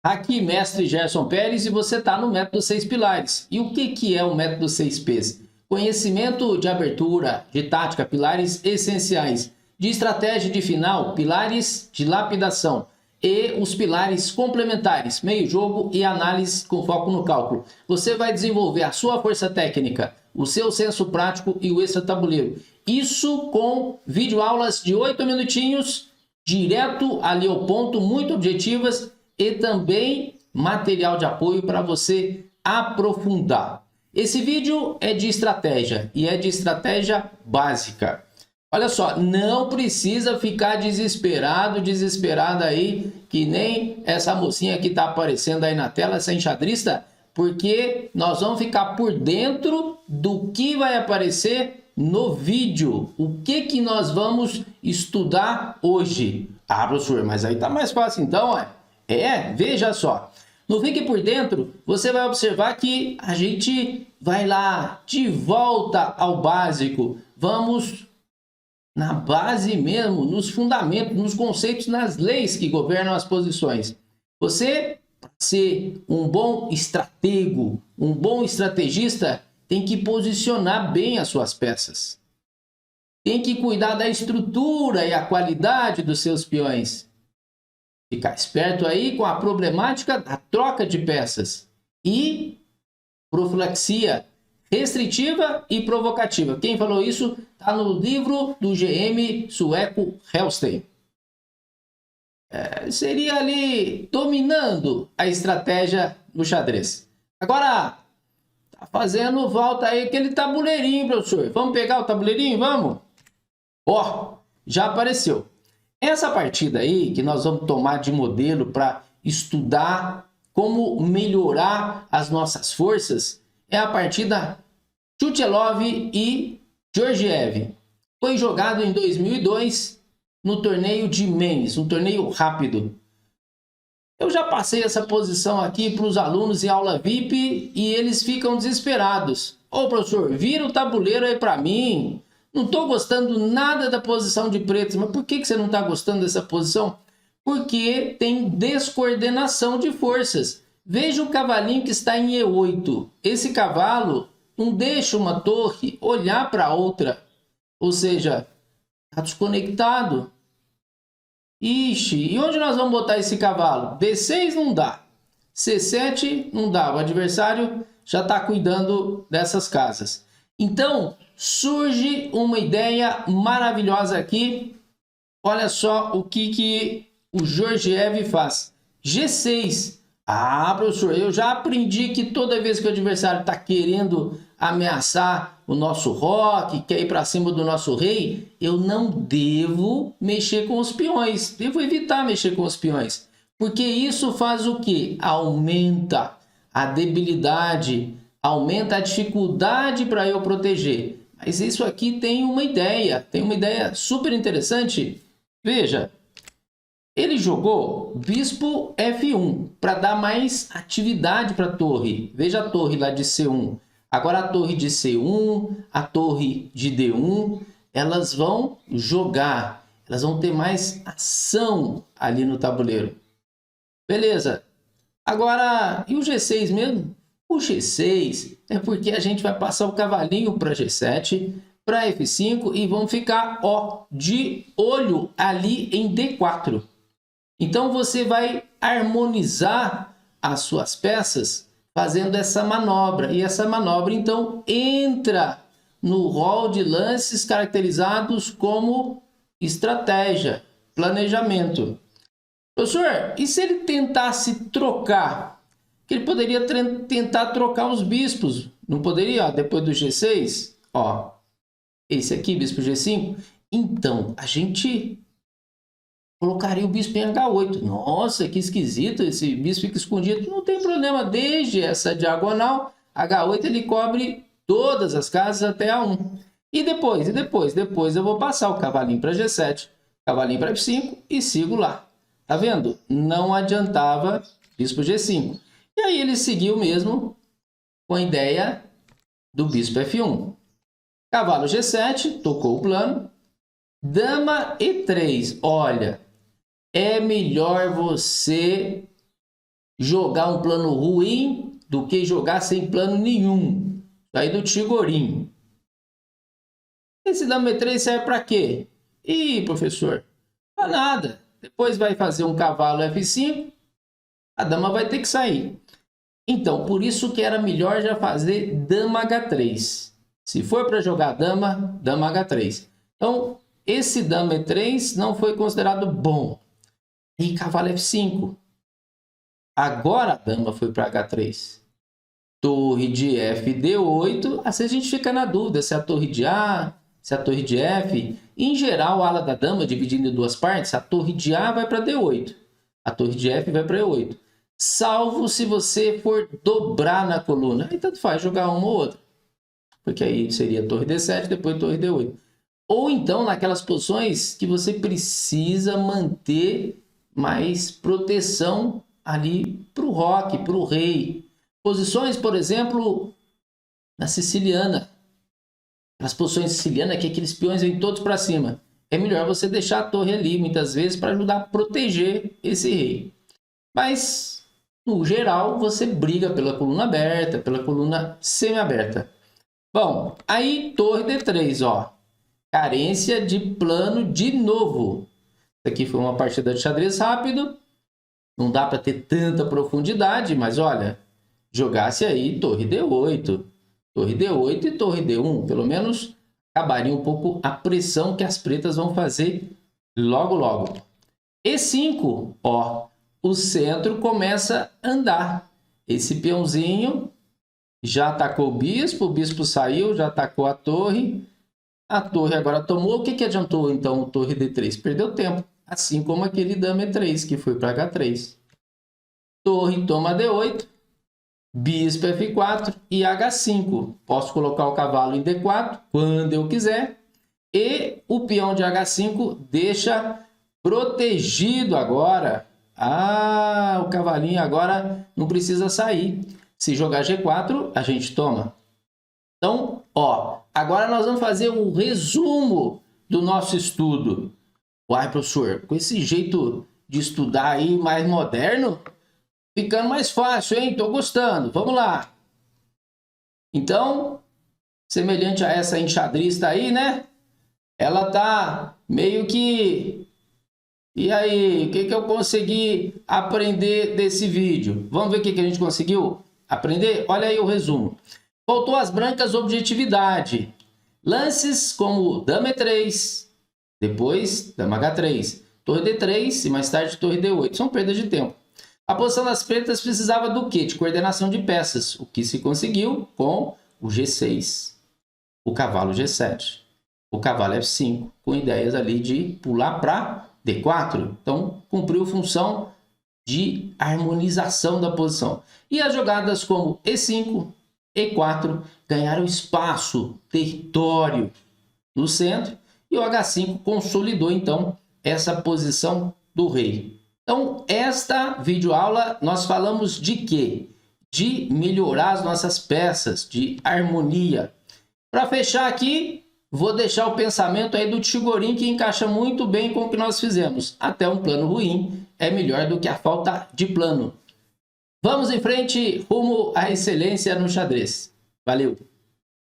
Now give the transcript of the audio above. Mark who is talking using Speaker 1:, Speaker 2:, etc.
Speaker 1: Aqui, mestre Gerson Pérez, e você está no método 6 pilares. E o que é o método 6Ps? Conhecimento de abertura, de tática, pilares essenciais, de estratégia de final, pilares de lapidação e os pilares complementares, meio jogo e análise com foco no cálculo. Você vai desenvolver a sua força técnica, o seu senso prático e o extra tabuleiro. Isso com videoaulas de 8 minutinhos, direto ali ao ponto, muito objetivas, e também material de apoio para você aprofundar. Esse vídeo é de estratégia e é de estratégia básica. Olha só, não precisa ficar desesperada aí, que nem essa mocinha que está aparecendo aí na tela, essa enxadrista, porque nós vamos ficar por dentro do que vai aparecer no vídeo. O que nós vamos estudar hoje? Ah, professor, mas aí tá mais fácil então, é? Veja só. No Fique por Dentro, você vai observar que a gente vai lá de volta ao básico. Vamos na base mesmo, nos fundamentos, nos conceitos, nas leis que governam as posições. Você, para ser um bom estratego, um bom estrategista, tem que posicionar bem as suas peças. Tem que cuidar da estrutura e a qualidade dos seus peões. Ficar esperto aí com a problemática da troca de peças e profilaxia restritiva e provocativa. Quem falou isso está no livro do GM sueco Hellstein. Seria ali dominando a estratégia do xadrez. Agora, tá fazendo volta aí aquele tabuleirinho, professor. Vamos pegar o tabuleirinho? Vamos? Ó, já apareceu. Essa partida aí que nós vamos tomar de modelo para estudar como melhorar as nossas forças é a partida Chutchelov e Georgiev. Foi jogado em 2002 no torneio de Mainz, um torneio rápido. Eu já passei essa posição aqui para os alunos em aula VIP e eles ficam desesperados. Ô professor, vira o tabuleiro aí para mim. Não estou gostando nada da posição de pretos. Mas por que você não está gostando dessa posição? Porque tem descoordenação de forças. Veja o cavalinho que está em E8. Esse cavalo não deixa uma torre olhar para outra. Ou seja, está desconectado. Ixi, e onde nós vamos botar esse cavalo? D6 não dá. C7 não dá. O adversário já está cuidando dessas casas. Então, surge uma ideia maravilhosa aqui. Olha só o que o Georgiev faz. G6. Ah, professor, eu já aprendi que toda vez que o adversário está querendo ameaçar o nosso roque, quer ir para cima do nosso rei, eu não devo mexer com os peões. Devo evitar mexer com os peões. Porque isso faz o quê? Aumenta a debilidade, aumenta a dificuldade para eu proteger. Mas isso aqui tem uma ideia super interessante. Veja, ele jogou bispo F1 para dar mais atividade para a torre. Veja a torre lá de C1. Agora a torre de C1, a torre de D1, elas vão jogar. Elas vão ter mais ação ali no tabuleiro. Beleza. Agora, e o G6 mesmo? O G6 é porque a gente vai passar o cavalinho para G7, para F5 e vamos ficar de olho ali em D4. Então você vai harmonizar as suas peças fazendo essa manobra. E essa manobra então entra no rol de lances caracterizados como estratégia, planejamento. Professor, e se ele tentasse trocar? Que ele poderia tentar trocar os bispos, não poderia? Depois do G6, esse aqui, bispo G5. Então, a gente colocaria o bispo em H8. Nossa, que esquisito, esse bispo fica escondido. Não tem problema, desde essa diagonal, H8 ele cobre todas as casas até A1. E depois eu vou passar o cavalinho para G7, cavalinho para F5 e sigo lá. Tá vendo? Não adiantava bispo G5. E aí ele seguiu mesmo com a ideia do bispo F1. Cavalo G7, tocou o plano. Dama E3, olha, é melhor você jogar um plano ruim do que jogar sem plano nenhum. Aí do Tigorinho. Esse dama E3 serve para quê? Ih, professor, para nada. Depois vai fazer um cavalo F5, a dama vai ter que sair. Então, por isso que era melhor já fazer dama H3. Se for para jogar dama, dama H3. Então, esse dama E3 não foi considerado bom. E cavalo F5. Agora a dama foi para H3. Torre de F, D8. Assim a gente fica na dúvida se é a torre de A, se é a torre de F. Em geral, a ala da dama, dividindo em duas partes, a torre de A vai para D8. A torre de F vai para E8. Salvo se você for dobrar na coluna. Aí tanto faz jogar uma ou outra. Porque aí seria torre D7, depois torre D8. Ou então naquelas posições que você precisa manter mais proteção ali para o roque, para o rei. Posições, por exemplo, na siciliana. As posições sicilianas que aqueles peões vêm todos para cima. É melhor você deixar a torre ali, muitas vezes, para ajudar a proteger esse rei. Mas, no geral, você briga pela coluna aberta, pela coluna semi-aberta. Bom, aí torre D3, ó. Carência de plano de novo. Isso aqui foi uma partida de xadrez rápido. Não dá para ter tanta profundidade, mas olha, jogasse aí torre D8. Torre D8 e torre D1, pelo menos acabaria um pouco a pressão que as pretas vão fazer logo logo. E5, ó, o centro começa a andar. Esse peãozinho já atacou o bispo saiu, já atacou a torre agora tomou. O que que adiantou então o torre D3? Perdeu tempo, assim como aquele dama E3 que foi para H3. Torre toma D8. Bispo F4 e H5. Posso colocar o cavalo em D4 quando eu quiser. E o peão de H5 deixa protegido agora. Ah, o cavalinho agora não precisa sair. Se jogar G4, a gente toma. Então, ó, agora nós vamos fazer um resumo do nosso estudo. Uai, professor, com esse jeito de estudar aí mais moderno, ficando mais fácil, hein? Tô gostando. Vamos lá. Então, semelhante a essa enxadrista aí, né? Ela tá meio que... E aí, o que que eu consegui aprender desse vídeo? Vamos ver o que que a gente conseguiu aprender? Olha aí o resumo. Faltou as brancas objetividade. Lances como dama E3, depois dama H3, torre D3 e mais tarde torre D8. São perdas de tempo. A posição das pretas precisava do quê? De coordenação de peças, o que se conseguiu com o G6, o cavalo G7, o cavalo F5, com ideias ali de pular para D4. Então, cumpriu função de harmonização da posição. E as jogadas como E5, E4 ganharam espaço, território no centro, e o H5 consolidou então essa posição do rei. Então, esta videoaula nós falamos de quê? De melhorar as nossas peças, de harmonia. Para fechar aqui, vou deixar o pensamento aí do Tigorin, que encaixa muito bem com o que nós fizemos. Até um plano ruim é melhor do que a falta de plano. Vamos em frente, rumo à excelência no xadrez. Valeu!